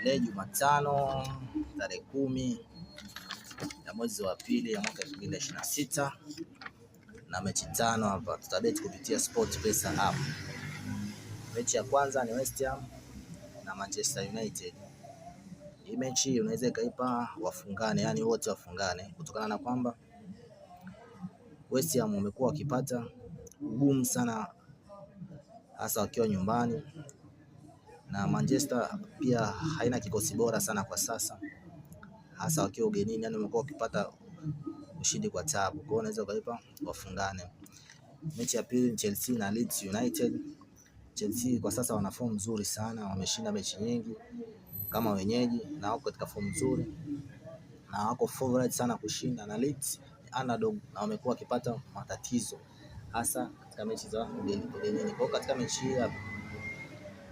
Leo Jumatano tarehe 10 ya mwezi wa pili ya mwaka 2026 na mechi tano hapa tutabeti kupitia SportPesa app. Mechi ya kwanza ni West Ham na Manchester United. Hii mechi unaweza ikaipa wafungane, yani wote wafungane, kutokana na kwamba West Ham wamekuwa wakipata ugumu sana hasa wakiwa nyumbani, na Manchester pia haina kikosi bora sana kwa sasa hasa wakiwa ugenini, yani wamekuwa wakipata ushindi kwa tabu. Kwa hiyo unaweza ukaipa wafungane. Mechi ya pili ni Chelsea na Leeds United. Chelsea kwa sasa wana form nzuri sana, wameshinda mechi nyingi kama wenyeji na wako katika form nzuri na wako favorite sana kushinda, na Leeds ni underdog na wamekuwa wakipata matatizo hasa katika mechi za ugenini. Kwa hiyo katika mechi hii hapa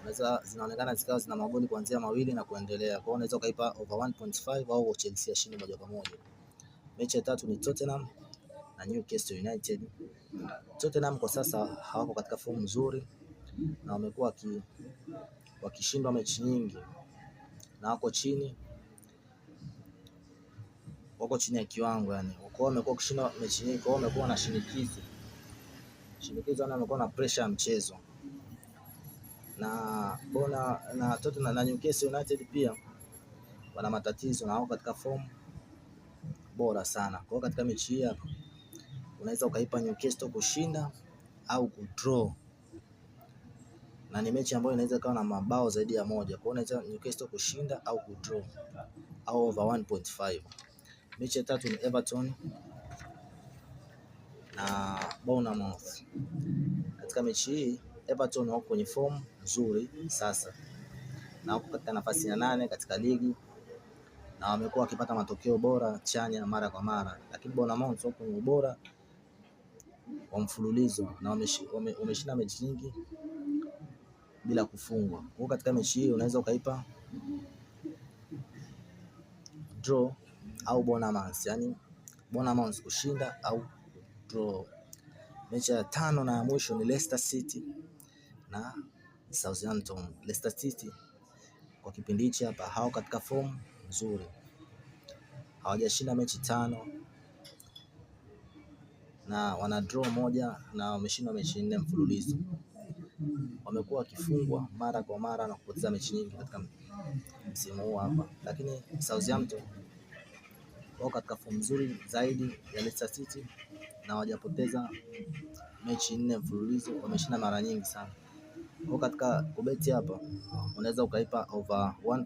unaweza zinaonekana zikawa zina magoli kuanzia 2 na kuendelea. Kwa hiyo unaweza ukaipa over 1.5 au Chelsea ashinde moja kwa moja. Mechi ya tatu ni Tottenham na Newcastle United. Tottenham kwa sasa hawako katika form nzuri na wamekuwa wakishindwa mechi nyingi na wako chini ya kiwango, yani wao wamekuwa wakishinda mechi nyingi, kwa wamekuwa na shinikizo na wamekuwa na pressure ya mchezo. Na Tottenham na Newcastle United pia wana matatizo na wao katika form bora sana. Kwa hiyo katika mechi hii hapa unaweza ukaipa Newcastle kushinda au kudraw, na ni mechi ambayo inaweza kuwa na mabao zaidi ya moja. Kwa hiyo unaweza Newcastle kushinda au kudraw au over 1.5. Mechi ya tatu ni Everton na Bournemouth. Katika mechi hii Everton wako kwenye form nzuri sasa na wako katika nafasi ya 8 katika ligi na wamekuwa wakipata matokeo bora chanya mara kwa mara, lakini Bournemouth wako kwenye ubora wa mfululizo na wameshinda mechi nyingi bila kufungwa. Kwa hiyo katika mechi hii unaweza ukaipa draw au Bournemouth, yani Bournemouth kushinda au draw. Mechi ya tano na ya mwisho ni Leicester City na Southampton. Leicester City kwa kipindi hichi hapa hao katika form nzuri, hawajashinda mechi 5 na wana draw moja na wameshinda mechi 4 mfululizo. Wamekuwa wakifungwa mara kwa mara na kupoteza mechi nyingi katika msimu huu hapa, lakini Southampton wao katika form nzuri zaidi ya Leicester City na hawajapoteza mechi 4 mfululizo, wameshinda mara nyingi sana. Kwa katika kubeti hapa unaweza ukaipa over 1.